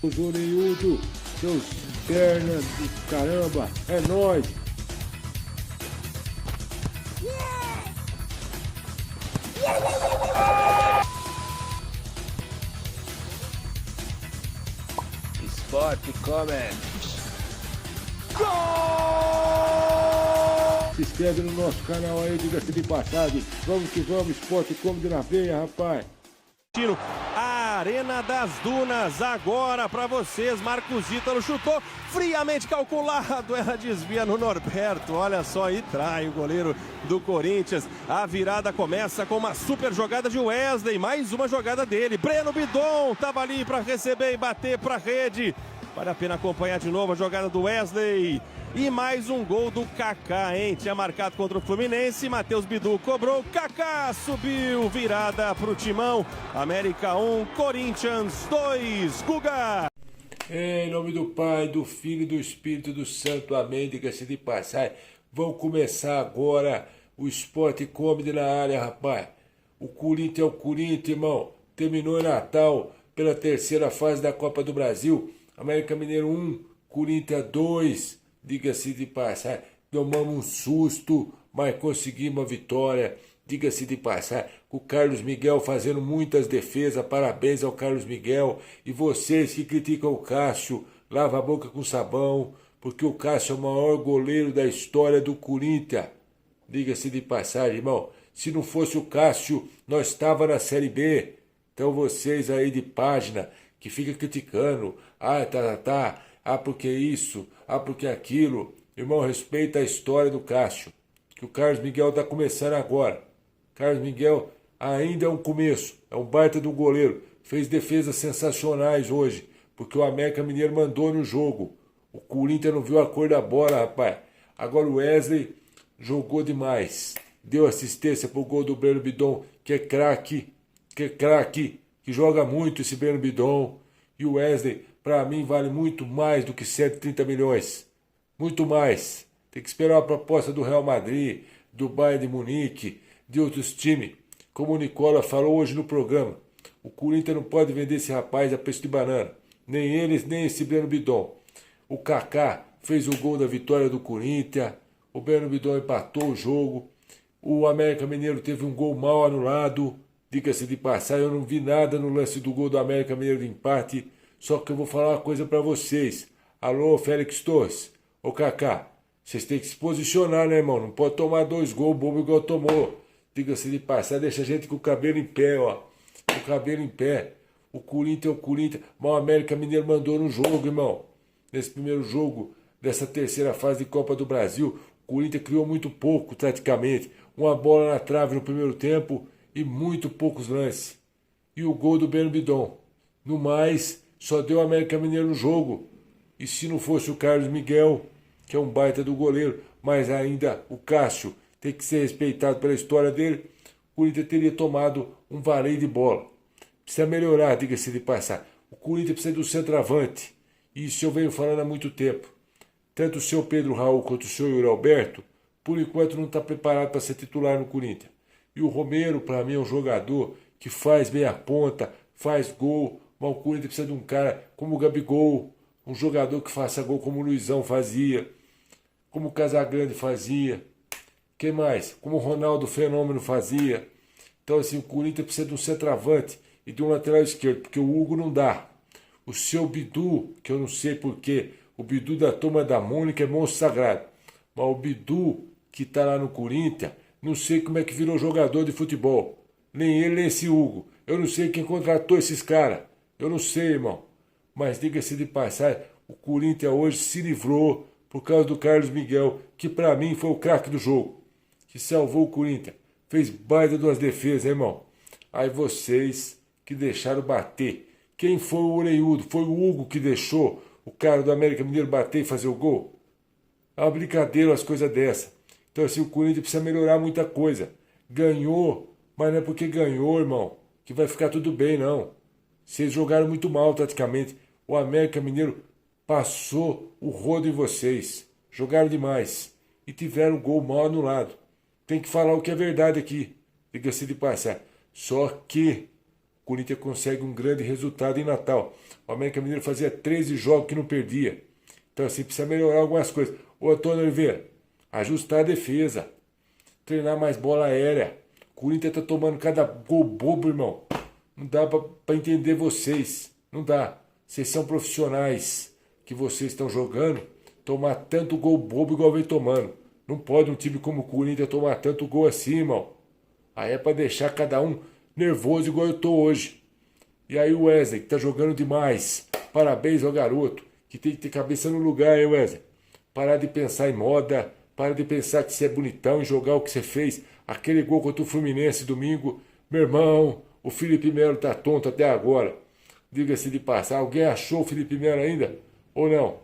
Os orelhudos, seus perna do caramba, é nóis! Sport Comment. Se inscreve no nosso canal aí, diga-se de passagem. Vamos que vamos, esporte comedy na veia, rapaz. A Arena das Dunas, agora para vocês. Marcos Ítalo chutou friamente calculado. Ela desvia no Norberto. Olha só, e trai o goleiro do Corinthians. A virada começa com uma super jogada de Wesley. Mais uma jogada dele. Breno Bidon estava ali para receber e bater para a rede. Vale a pena acompanhar de novo a jogada do Wesley. E mais um gol do Kaká, hein? Tinha marcado contra o Fluminense, Matheus Bidu cobrou, Kaká subiu, virada pro Timão. América 1, Corinthians 2, Guga! Em nome do Pai, do Filho e do Espírito do Santo, amém, diga-se de passagem. Vamos começar agora o Esporte Comedy na área, rapaz. O Corinthians é o Corinthians, irmão. Terminou em Natal pela terceira fase da Copa do Brasil. América Mineiro 1, Corinthians 2. Diga-se de passagem, tomamos um susto, mas conseguimos a vitória. Diga-se de passagem, com o Carlos Miguel fazendo muitas defesas, parabéns ao Carlos Miguel. E vocês que criticam o Cássio, lava a boca com sabão, porque o Cássio é o maior goleiro da história do Corinthians. Diga-se de passagem, irmão, se não fosse o Cássio, nós estávamos na Série B. Então vocês aí de página, que ficam criticando, porque isso, porque aquilo. Irmão, respeita a história do Cássio, que o Carlos Miguel está começando agora. Carlos Miguel ainda é um começo, é um baita do goleiro. Fez defesas sensacionais hoje, porque o América Mineiro mandou no jogo. O Corinthians não viu a cor da bola, rapaz. Agora o Wesley jogou demais. Deu assistência pro gol do Breno Bidon, que é craque, que joga muito esse Breno Bidon. E o Wesley, para mim, vale muito mais do que 130 milhões. Muito mais. Tem que esperar a proposta do Real Madrid, do Bayern de Munique, de outros times. Como o Nicola falou hoje no programa, o Corinthians não pode vender esse rapaz a preço de banana. Nem eles, nem esse Breno Bidon. O Kaká fez o gol da vitória do Corinthians. O Breno Bidon empatou o jogo. O América Mineiro teve um gol mal anulado. Diga-se de passagem, eu não vi nada no lance do gol do América Mineiro de empate. Só que eu vou falar uma coisa para vocês. Alô, Félix Torres. Ô, Kaká, vocês têm que se posicionar, né, irmão? Não pode tomar 2 gols bobo igual tomou. Diga-se de passagem, deixa a gente com o cabelo em pé, ó. Com o cabelo em pé. O Corinthians é o Corinthians. Mas o América Mineiro mandou no jogo, irmão. Nesse primeiro jogo dessa terceira fase de Copa do Brasil, o Corinthians criou muito pouco, praticamente. Uma bola na trave no primeiro tempo e muito poucos lances. E o gol do Breno Bidon. No mais, só deu o América Mineiro no jogo. E se não fosse o Carlos Miguel, que é um baita do goleiro, mas ainda o Cássio tem que ser respeitado pela história dele, o Corinthians teria tomado um vareio de bola. Precisa melhorar, diga-se de passar. O Corinthians precisa do centroavante. E isso eu venho falando há muito tempo. Tanto o seu Pedro Raul quanto o seu Yuri Alberto, por enquanto não está preparado para ser titular no Corinthians. E o Romero, para mim, é um jogador que faz meia ponta, faz gol, mas o Corinthians precisa de um cara como o Gabigol, um jogador que faça gol como o Luizão fazia, como o Casagrande fazia, quem mais? Como o Ronaldo Fenômeno fazia. Então, assim, o Corinthians precisa de um centroavante e de um lateral esquerdo, porque o Hugo não dá. O seu Bidu, que eu não sei porquê, o Bidu da Turma da Mônica é monstro sagrado, mas o Bidu, que está lá no Corinthians, não sei como é que virou jogador de futebol. Nem ele, nem esse Hugo. Eu não sei quem contratou esses caras. Eu não sei, irmão. Mas diga-se de passagem, o Corinthians hoje se livrou por causa do Carlos Miguel, que para mim foi o craque do jogo. Que salvou o Corinthians. Fez baita de umas defesas, hein, irmão. Aí vocês que deixaram bater. Quem foi o orelhudo? Foi o Hugo que deixou o cara do América Mineiro bater e fazer o gol? É uma brincadeira as coisas dessa. Então assim, o Corinthians precisa melhorar muita coisa. Ganhou, mas não é porque ganhou, irmão, que vai ficar tudo bem, não. Vocês jogaram muito mal, taticamente. O América Mineiro passou o rodo em vocês. Jogaram demais. E tiveram o gol mal anulado. Tem que falar o que é verdade aqui. Diga-se de passar. Só que o Corinthians consegue um grande resultado em Natal. O América Mineiro fazia 13 jogos que não perdia. Então assim, precisa melhorar algumas coisas. Ô Antônio Oliveira, ajustar a defesa, treinar mais bola aérea. O Corinthians tá tomando cada gol bobo, irmão. Não dá pra entender vocês. Não dá. Vocês são profissionais que vocês estão jogando, tomar tanto gol bobo igual vem tomando. Não pode um time como o Corinthians tomar tanto gol assim, irmão. Aí é pra deixar cada um nervoso igual eu tô hoje. E aí o Wesley, que tá jogando demais. Parabéns ao garoto, que tem que ter cabeça no lugar, hein, Wesley? Parar de pensar em moda, parar de pensar que você é bonitão e jogar o que você fez. Aquele gol contra o Fluminense domingo. Meu irmão, o Felipe Melo tá tonto até agora. Diga-se de passar, alguém achou o Felipe Melo ainda? Ou não?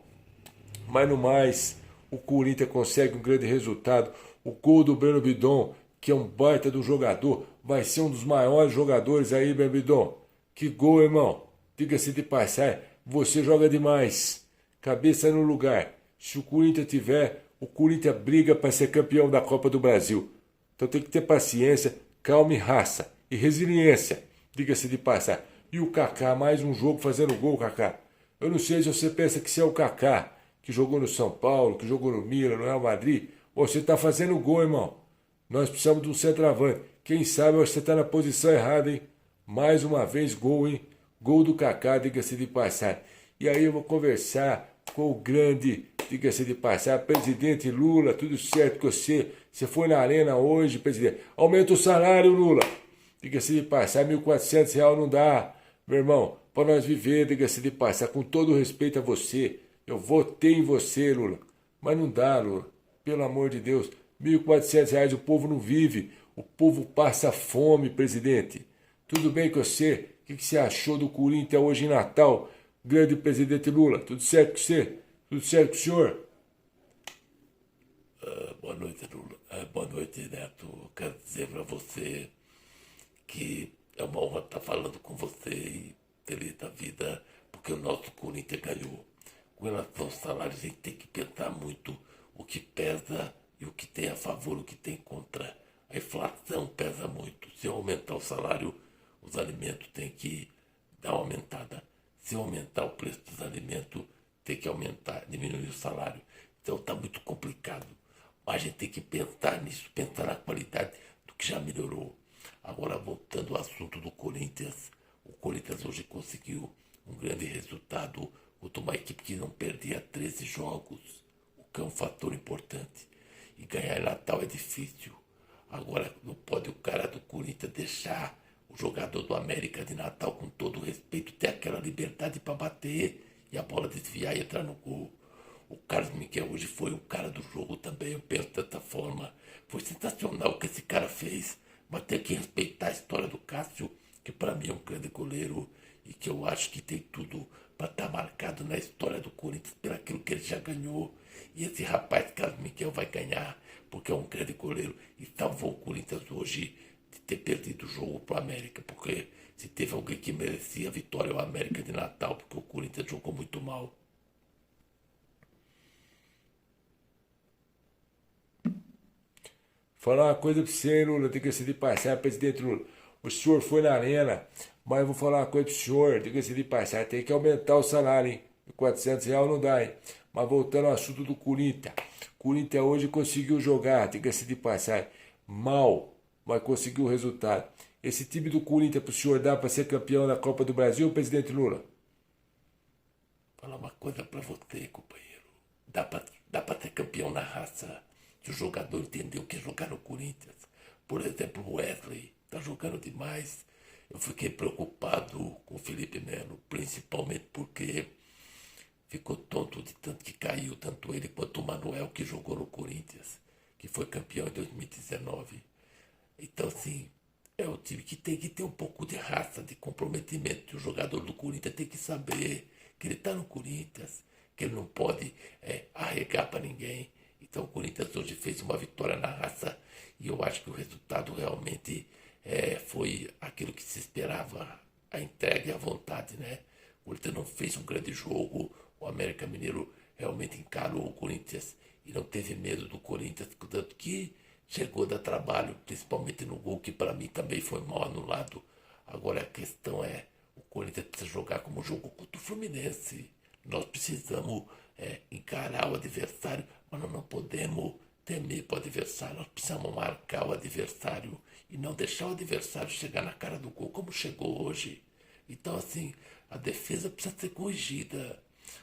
Mas no mais, o Corinthians consegue um grande resultado. O gol do Breno Bidon, que é um baita do jogador, vai ser um dos maiores jogadores aí, Breno Bidon. Que gol, irmão. Diga-se de passar, você joga demais. Cabeça no lugar. Se o Corinthians tiver, o Corinthians briga para ser campeão da Copa do Brasil. Então tem que ter paciência, calma e raça. E resiliência, diga-se de passar. E o Kaká, mais um jogo fazendo gol, Kaká. Eu não sei se você pensa que você é o Kaká, que jogou no São Paulo, que jogou no Milan, no Real Madrid. Ou você está fazendo gol, irmão. Nós precisamos de um centroavante. Quem sabe você está na posição errada, hein? Mais uma vez gol, hein? Gol do Kaká, diga-se de passar. E aí eu vou conversar com o grande, diga-se de passar, presidente Lula, tudo certo com você. Você foi na arena hoje, presidente. Aumenta o salário, Lula. Diga-se de passar, R$1.400 não dá. Meu irmão, para nós viver, diga-se de passar, com todo respeito a você. Eu votei em você, Lula. Mas não dá, Lula. Pelo amor de Deus. R$1.400 o povo não vive. O povo passa fome, presidente. Tudo bem com você? O que você achou do Corinthians hoje em Natal? Grande presidente Lula. Tudo certo com você? Tudo certo com o senhor? Boa noite, Lula. Boa noite, Neto. Quero dizer para você que é uma honra estar falando com você e feliz da vida, porque o nosso Corinthians ganhou. Com relação aos salários, a gente tem que pensar muito o que pesa e o que tem a favor, o que tem contra. A inflação pesa muito. Se eu aumentar o salário, os alimentos têm que dar uma aumentada. Se eu aumentar o preço dos alimentos, tem que aumentar, diminuir o salário. Então está muito complicado. Mas a gente tem que pensar nisso, pensar na qualidade do que já melhorou. Agora, voltando ao assunto do Corinthians, o Corinthians hoje conseguiu um grande resultado contra uma equipe que não perdia 13 jogos, o que é um fator importante. E ganhar em Natal é difícil. Agora, não pode o cara do Corinthians deixar o jogador do América de Natal, com todo respeito, ter aquela liberdade para bater e a bola desviar e entrar no gol. O Carlos Miguel hoje foi o cara do jogo também, eu penso dessa forma. Foi sensacional o que esse cara fez. Mas tem que respeitar a história do Cássio, que para mim é um grande goleiro e que eu acho que tem tudo para estar marcado na história do Corinthians pelo aquilo que ele já ganhou. E esse rapaz, Carlos Miguel, vai ganhar, porque é um grande goleiro e salvou o Corinthians hoje de ter perdido o jogo para o América, porque se teve alguém que merecia a vitória é o América de Natal, porque o Corinthians jogou muito mal. Falar uma coisa pra você, Lula, diga-se de passar, presidente Lula. O senhor foi na arena, mas eu vou falar uma coisa pro senhor, diga-se de passar, tem que aumentar o salário, hein? R$400 não dá, hein? Mas voltando ao assunto do Corinthians. O Corinthians hoje conseguiu jogar, diga-se de passar, mal, mas conseguiu o resultado. Esse time do Corinthians pro senhor dá para ser campeão da Copa do Brasil, presidente Lula? Falar uma coisa para você, companheiro. Dá pra ser campeão na raça. Se o jogador entendeu o que é jogar no Corinthians. Por exemplo, o Wesley tá jogando demais. Eu fiquei preocupado com o Felipe Melo, principalmente porque ficou tonto de tanto que caiu, tanto ele quanto o Manuel, que jogou no Corinthians, que foi campeão em 2019. Então, assim, é o time que tem que ter um pouco de raça, de comprometimento. O jogador do Corinthians tem que saber que ele tá no Corinthians, que ele não pode arregar para ninguém. Então o Corinthians hoje fez uma vitória na raça e eu acho que o resultado realmente foi aquilo que se esperava, a entrega e a vontade, né? O Corinthians não fez um grande jogo, o América Mineiro realmente encarou o Corinthians e não teve medo do Corinthians, tanto que chegou a dar trabalho, principalmente no gol, que para mim também foi mal anulado. Agora a questão é, o Corinthians precisa jogar como jogou contra o Fluminense. Nós precisamos encarar o adversário, mas nós não podemos temer para o adversário. Nós precisamos marcar o adversário e não deixar o adversário chegar na cara do gol como chegou hoje. Então, assim, a defesa precisa ser corrigida.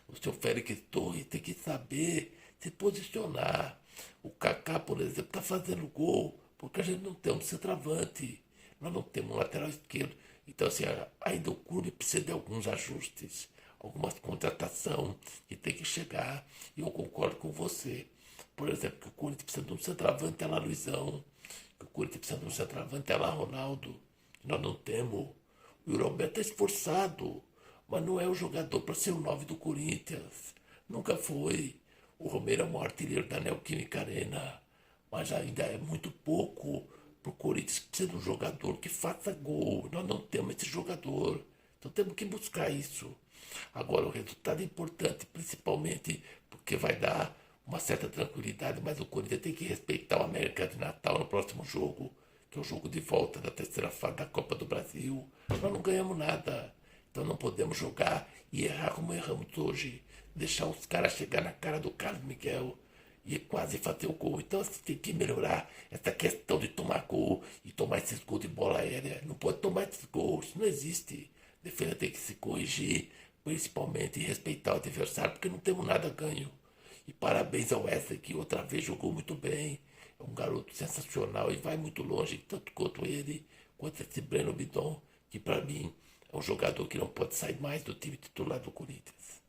O senhor Félix Torres tem que saber se posicionar. O Kaká, por exemplo, está fazendo gol porque a gente não tem um centroavante. Nós não temos um lateral esquerdo. Então, assim, ainda o clube precisa de alguns ajustes, algumas contratações que tem que chegar. E eu concordo com você. Por exemplo, que o Corinthians precisa de um centroavante, é lá Luizão. Que o Corinthians precisa de um centroavante, é lá Ronaldo. Nós não temos. O Roberto é esforçado, mas não é o jogador para ser o 9 do Corinthians. Nunca foi. O Romero é o maior artilheiro da Neoquímica Arena, mas ainda é muito pouco para o Corinthians, que precisa de um jogador que faça gol. Nós não temos esse jogador, então temos que buscar isso. Agora, o resultado é importante, principalmente porque vai dar uma certa tranquilidade, mas o Corinthians tem que respeitar o América de Natal no próximo jogo, que é o jogo de volta da terceira fase da Copa do Brasil. Nós não ganhamos nada, então não podemos jogar e errar como erramos hoje. Deixar os caras chegar na cara do Carlos Miguel e quase fazer o gol. Então você tem que melhorar essa questão de tomar gol e tomar esses gols de bola aérea. Não pode tomar esses gols, isso não existe. A defesa tem que se corrigir, principalmente respeitar o adversário, porque não temos nada ganho. E parabéns ao Wesley, que outra vez jogou muito bem. É um garoto sensacional e vai muito longe, tanto quanto ele, quanto esse Breno Bidon, que para mim é um jogador que não pode sair mais do time titular do Corinthians.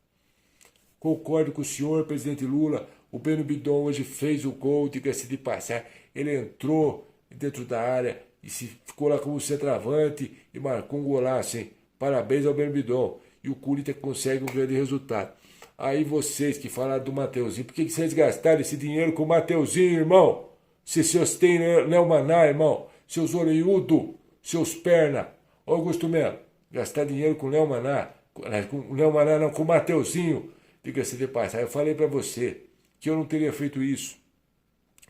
Concordo com o senhor, presidente Lula. O Breno Bidon hoje fez o gol, diga-se de passar. Ele entrou dentro da área e ficou lá como centroavante e marcou um golaço, hein? Parabéns ao Breno Bidon. E o Corinthians consegue um grande resultado. Aí vocês que falaram do Mateuzinho, por que vocês gastaram esse dinheiro com o Mateuzinho, irmão? Se seus tem Neumaná, irmão, seus orelhudos, seus perna. Ô Augusto Melo, gastar dinheiro com o Neumaná, com o Mateuzinho, diga-se de passagem. Eu falei para você que eu não teria feito isso.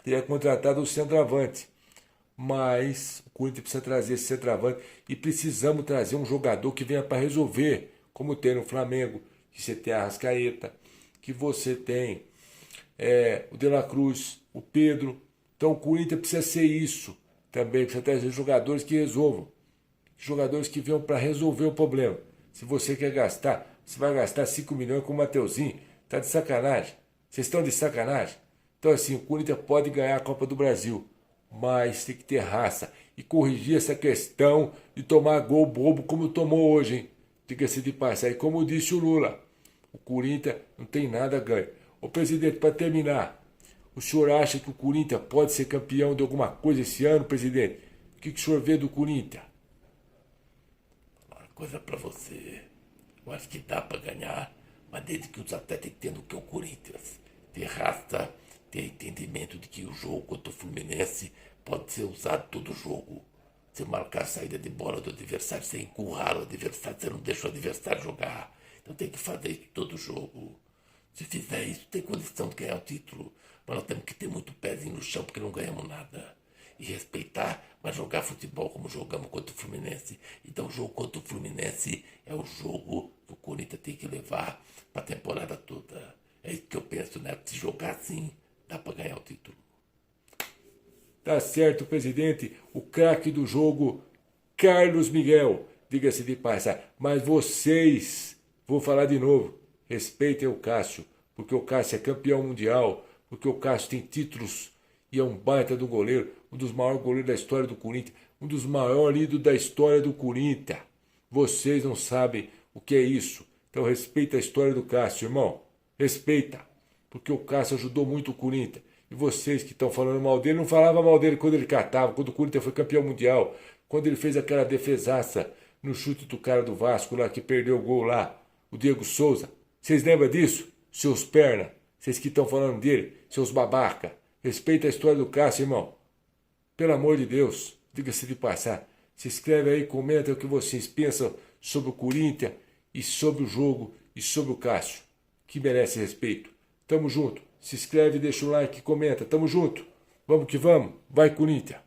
Teria contratado o centroavante. Mas o Corinthians precisa trazer esse centroavante e precisamos trazer um jogador que venha para resolver, como tem no Flamengo, que você tem a Arrascaeta, que você tem o De La Cruz, o Pedro. Então o Corinthians precisa ser isso também, precisa trazer jogadores que resolvam, jogadores que venham para resolver o problema. Se você quer gastar, você vai gastar 5 milhões com o Mateuzinho, tá de sacanagem. Vocês estão de sacanagem? Então assim, o Corinthians pode ganhar a Copa do Brasil, mas tem que ter raça e corrigir essa questão de tomar gol bobo como tomou hoje, hein? Diga-se de passagem. E como disse o Lula, o Corinthians não tem nada a ganhar. Ô presidente, para terminar, o senhor acha que o Corinthians pode ser campeão de alguma coisa esse ano, presidente? O que o senhor vê do Corinthians? Uma coisa para você. Eu acho que dá para ganhar, mas desde que os atletas entendam o que é o Corinthians. Ter raça, ter entendimento de que o jogo contra o Fluminense pode ser usado todo jogo. Você marcar a saída de bola do adversário, você encurrar o adversário, você não deixa o adversário jogar. Então tem que fazer isso todo jogo. Se fizer isso, tem condição de ganhar o título. Mas nós temos que ter muito pezinho no chão, porque não ganhamos nada. E respeitar, mas jogar futebol como jogamos contra o Fluminense. Então o jogo contra o Fluminense é o jogo que o Corinthians tem que levar para a temporada toda. É isso que eu penso, né? Se jogar assim, dá para ganhar o título. Tá certo, presidente. O craque do jogo, Carlos Miguel. Diga-se de passagem. Mas vocês, vou falar de novo, respeitem o Cássio, porque o Cássio é campeão mundial, porque o Cássio tem títulos e é um baita do goleiro, um dos maiores goleiros da história do Corinthians, um dos maiores ídolos da história do Corinthians. Vocês não sabem o que é isso. Então respeita a história do Cássio, irmão. Respeita, porque o Cássio ajudou muito o Corinthians. E vocês que estão falando mal dele, não falavam mal dele quando ele catava, quando o Corinthians foi campeão mundial, quando ele fez aquela defesaça no chute do cara do Vasco lá, que perdeu o gol lá, o Diego Souza. Vocês lembram disso? Seus perna, vocês que estão falando dele, seus babaca. Respeita a história do Cássio, irmão. Pelo amor de Deus, diga-se de passar. Se inscreve aí, comenta o que vocês pensam sobre o Corinthians e sobre o jogo e sobre o Cássio, que merece respeito. Tamo junto. Se inscreve, deixa o like, comenta. Tamo junto. Vamos que vamos. Vai, Corinthians.